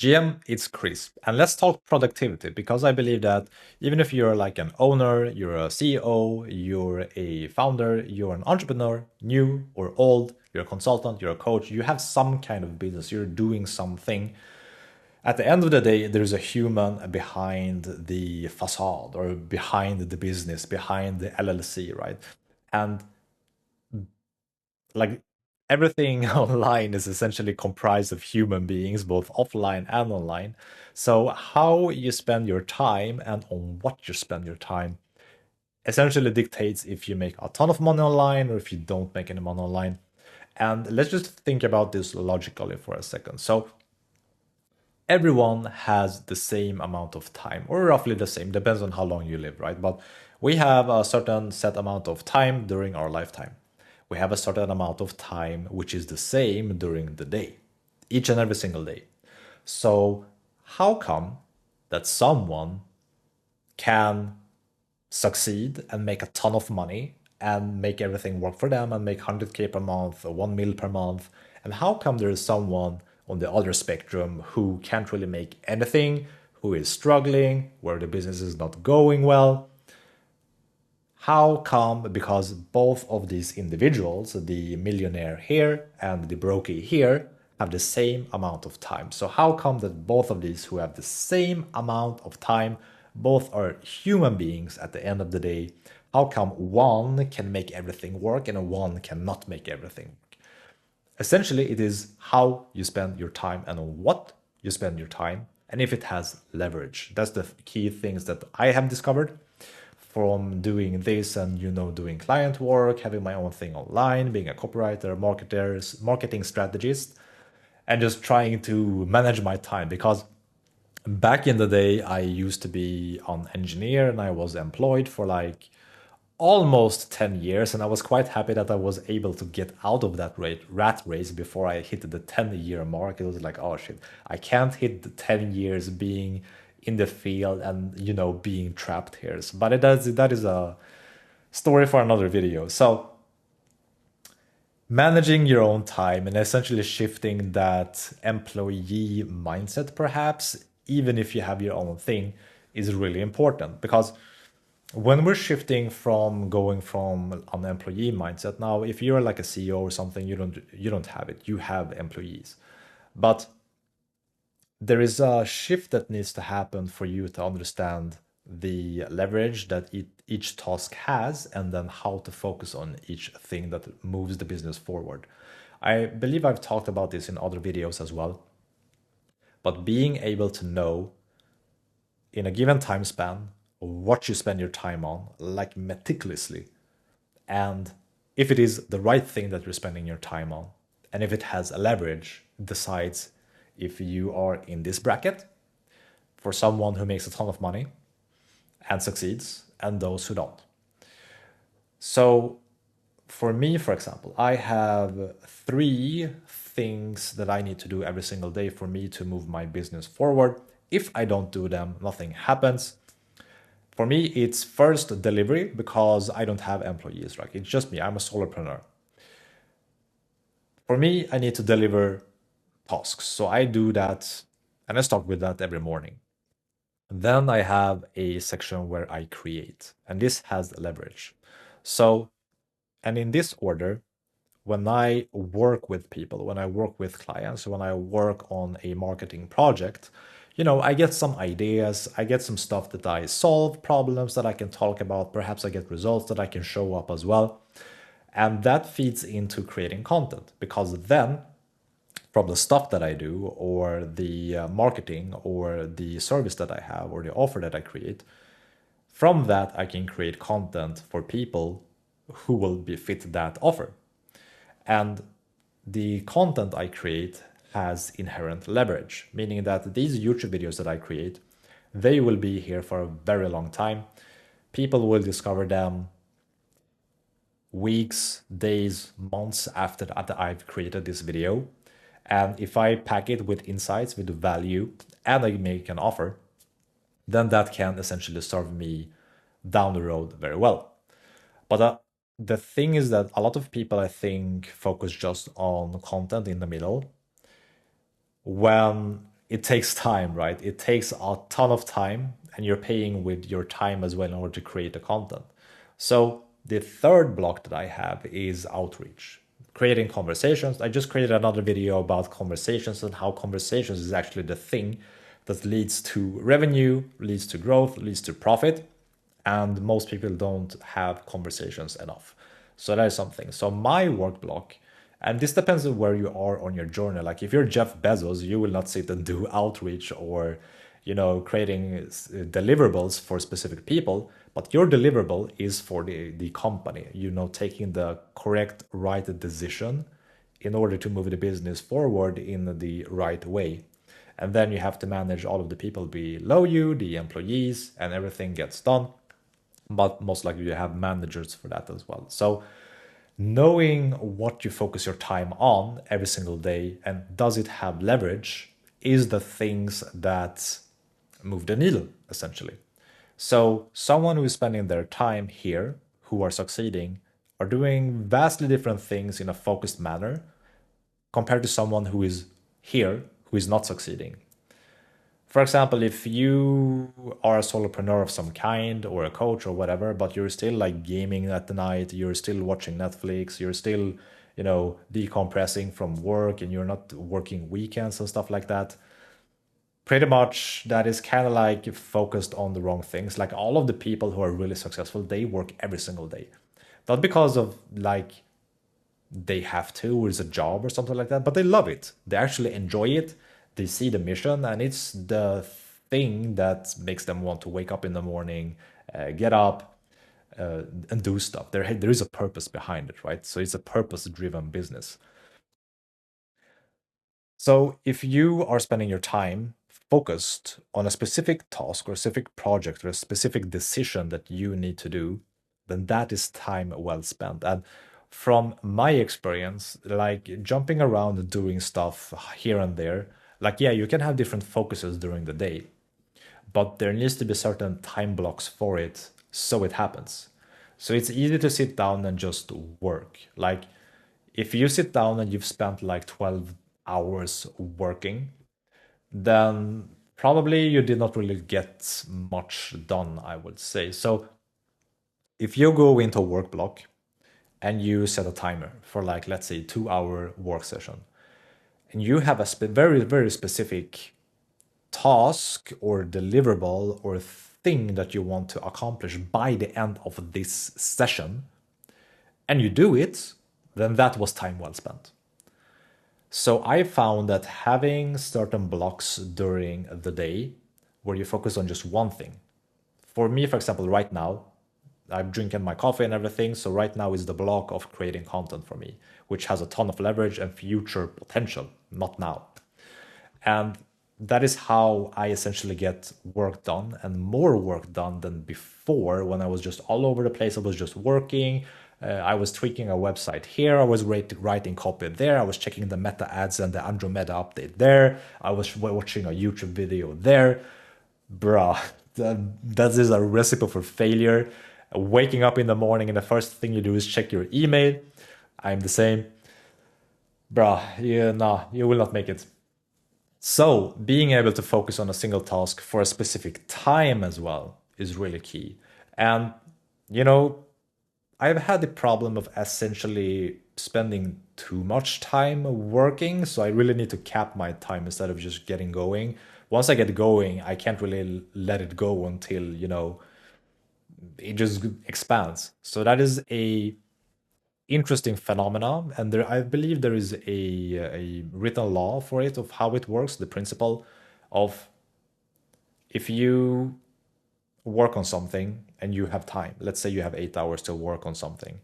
GM, it's Chris. And let's talk productivity because I believe that even if you're like an owner, you're a CEO, you're a founder, you're an entrepreneur, new or old, you're a consultant, you're a coach, you have some kind of business, you're doing something. At the end of the day, there's a human behind the facade or behind the business, behind the LLC, right? And like everything online is essentially comprised of human beings, both offline and online. So how you spend your time and on what you spend your time essentially dictates if you make a ton of money online or if you don't make any money online. And let's just think about this logically for a second. So everyone has the same amount of time, or roughly the same, depends on how long you live, right? But we have a certain set amount of time during our lifetime. We have a certain amount of time which is the same during the day, each and every single day. So, how come that someone can succeed and make a ton of money and make everything work for them and make 100K per month or 1 mil per month? And how come there is someone on the other spectrum who can't really make anything, who is struggling, where the business is not going well? How come? Because both of these individuals, the millionaire here and the brokey here, have the same amount of time. So how come that both of these who have the same amount of time, both are human beings at the end of the day? How come one can make everything work and one cannot make everything work? Essentially, it is how you spend your time and on what you spend your time, and if it has leverage. That's the key things that I have discovered from doing this and doing client work, having my own thing online, being a copywriter, marketer, marketing strategist, and just trying to manage my time. Because back in the day, I used to be an engineer and I was employed for like almost 10 years, and I was quite happy that I was able to get out of that rat race before I hit the 10-year mark. It was like, oh shit, I can't hit the 10 years being in the field and being trapped here. But that is a story for another video. So managing your own time and essentially shifting that employee mindset, perhaps, even if you have your own thing, is really important. Because when we're shifting from going from an employee mindset, now if you're like a CEO or something, you don't have it, you have employees. But there is a shift that needs to happen for you to understand the leverage that each task has, and then how to focus on each thing that moves the business forward. I believe I've talked about this in other videos as well, but being able to know in a given time span what you spend your time on, like meticulously, and if it is the right thing that you're spending your time on, and if it has a leverage, decides if you are in this bracket for someone who makes a ton of money and succeeds, and those who don't. So, for me, for example, I have 3 things that I need to do every single day for me to move my business forward. If I don't do them, nothing happens. For me, it's first delivery because I don't have employees, right? It's just me. I'm a solopreneur. For me, I need to deliver tasks. So I do that and I start with that every morning. Then I have a section where I create, and this has leverage. So, and in this order, when I work with people, when I work with clients, when I work on a marketing project, I get some ideas, I get some stuff that I solve, problems that I can talk about, perhaps I get results that I can show up as well. And that feeds into creating content because then from the stuff that I do or the marketing or the service that I have or the offer that I create, from that I can create content for people who will be fit that offer. And the content I create has inherent leverage, meaning that these YouTube videos that I create, they will be here for a very long time. People will discover them weeks, days, months after I've created this video. And if I pack it with insights, with value, and I make an offer, then that can essentially serve me down the road very well. But the thing is that a lot of people, I think, focus just on content in the middle when it takes time, right? It takes a ton of time, and you're paying with your time as well in order to create the content. So the third block that I have is outreach, creating conversations. I just created another video about conversations and how conversations is actually the thing that leads to revenue, leads to growth, leads to profit. And most people don't have conversations enough. So that is something. So my work block, and this depends on where you are on your journey. Like if you're Jeff Bezos, you will not sit and do outreach or, creating deliverables for specific people, but your deliverable is for the company, taking the correct, right decision in order to move the business forward in the right way. And then you have to manage all of the people below you, the employees, and everything gets done. But most likely you have managers for that as well. So knowing what you focus your time on every single day and does it have leverage is the things that move the needle, essentially. So someone who is spending their time here, who are succeeding, are doing vastly different things in a focused manner compared to someone who is here, who is not succeeding. For example, if you are a solopreneur of some kind or a coach or whatever, but you're still like gaming at the night, you're still watching Netflix, you're still, decompressing from work and you're not working weekends and stuff like that, pretty much that is kind of like focused on the wrong things. Like all of the people who are really successful, they work every single day. Not because of like they have to or it's a job or something like that, but they love it. They actually enjoy it. They see the mission, and it's the thing that makes them want to wake up in the morning, get up, and do stuff. There is a purpose behind it, right? So it's a purpose-driven business. So if you are spending your time focused on a specific task or a specific project or a specific decision that you need to do, then that is time well spent. And from my experience, like jumping around and doing stuff here and there, like, yeah, you can have different focuses during the day, but there needs to be certain time blocks for it so it happens. So it's easy to sit down and just work. Like if you sit down and you've spent like 12 hours working, then probably you did not really get much done, I would say. So if you go into a work block and you set a timer for like, let's say, 2 hour work session, and you have a very, very specific task or deliverable or thing that you want to accomplish by the end of this session, and you do it, then that was time well spent. So I found that having certain blocks during the day where you focus on just one thing. For me, for example, right now, I'm drinking my coffee and everything. So right now is the block of creating content for me, which has a ton of leverage and future potential, not now. And that is how I essentially get work done and more work done than before when I was just all over the place. I was just working. I was tweaking a website here. I was writing copy there. I was checking the meta ads and the Andromeda update there. I was watching a YouTube video there. Bruh, that is a recipe for failure. Waking up in the morning and the first thing you do is check your email. I'm the same. Bruh, you will not make it. So being able to focus on a single task for a specific time as well is really key. And, you know, I've had the problem of essentially spending too much time working, so I really need to cap my time instead of just getting going. Once I get going, I can't really let it go until, it just expands. So that is a interesting phenomena, and there I believe there is a written law for it of how it works, the principle of if you work on something and you have time, let's say you have 8 hours to work on something,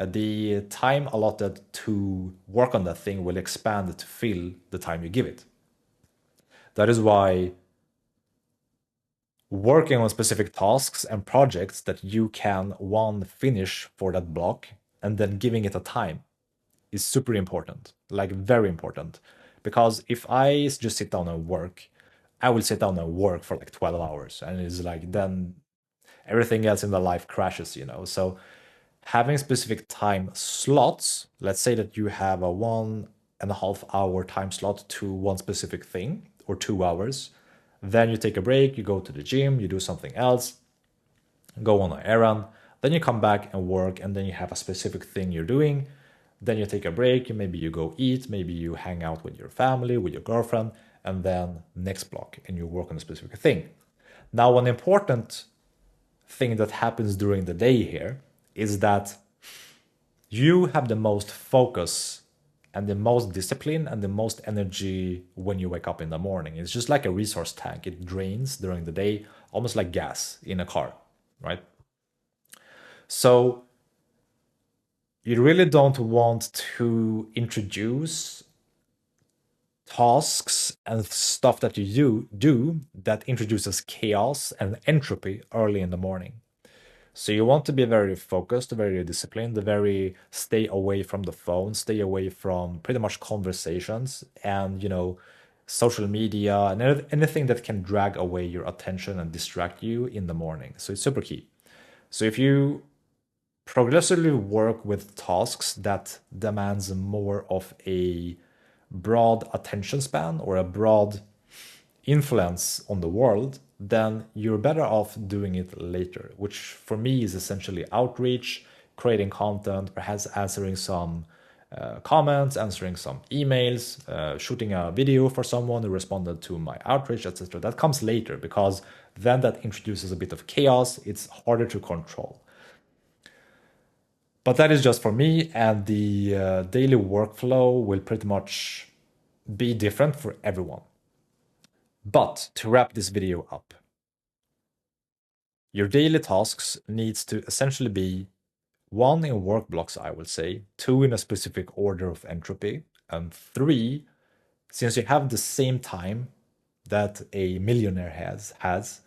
the time allotted to work on that thing will expand to fill the time you give it. That is why working on specific tasks and projects that you can one finish for that block and then giving it a time is super important, like very important. Because if I just sit down and work, I will sit down and work for like 12 hours and it's like then everything else in the life crashes. So having specific time slots, let's say that you have a 1.5 hour time slot to one specific thing, or 2 hours. Then you take a break, you go to the gym, you do something else, go on an errand, then you come back and work, and then you have a specific thing you're doing. Then you take a break, maybe you go eat, maybe you hang out with your family, with your girlfriend, and then next block, and you work on a specific thing. Now, one important thing that happens during the day here is that you have the most focus and the most discipline and the most energy when you wake up in the morning. It's just like a resource tank. It drains during the day, almost like gas in a car, right? So you really don't want to introduce tasks and stuff that you do that introduces chaos and entropy early in the morning. So you want to be very focused, very disciplined, very stay away from the phone, stay away from pretty much conversations and, social media and anything that can drag away your attention and distract you in the morning. So it's super key. So if you progressively work with tasks that demands more of a broad attention span or a broad influence on the world, then you're better off doing it later, which for me is essentially outreach, creating content, perhaps answering some comments, answering some emails, shooting a video for someone who responded to my outreach, etc. That comes later because then that introduces a bit of chaos. It's harder to control. But that is just for me, and the daily workflow will pretty much be different for everyone. But to wrap this video up, your daily tasks needs to essentially be 1 in work blocks, I would say, 2 in a specific order of entropy, and 3, since you have the same time that a millionaire has,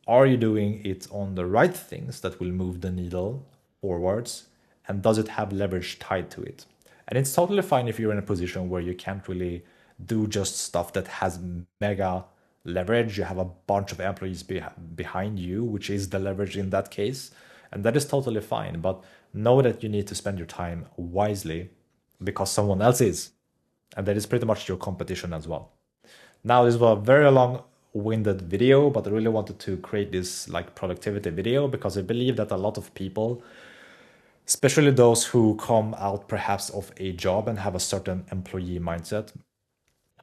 are you doing it on the right things that will move the needle forwards, and does it have leverage tied to it? And it's totally fine if you're in a position where you can't really do just stuff that has mega leverage. You have a bunch of employees behind you, which is the leverage in that case. And that is totally fine. But know that you need to spend your time wisely because someone else is. And that is pretty much your competition as well. Now, this was a very long-winded video, but I really wanted to create this like productivity video because I believe that a lot of people, especially those who come out perhaps of a job and have a certain employee mindset,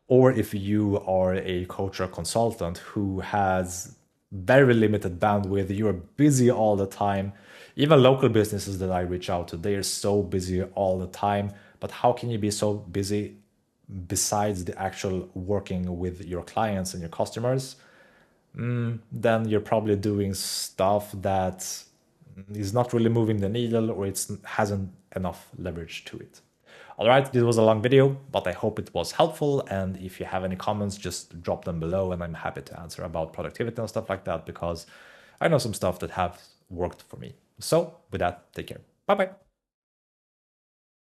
or if you are a coach or consultant who has very limited bandwidth, you're busy all the time. Even local businesses that I reach out to, they are so busy all the time. But how can you be so busy besides the actual working with your clients and your customers? Then you're probably doing stuff that is not really moving the needle, or it hasn't enough leverage to it. All right, this was a long video, but I hope it was helpful. And if you have any comments, just drop them below and I'm happy to answer about productivity and stuff like that because I know some stuff that have worked for me. So with that, take care. Bye-bye.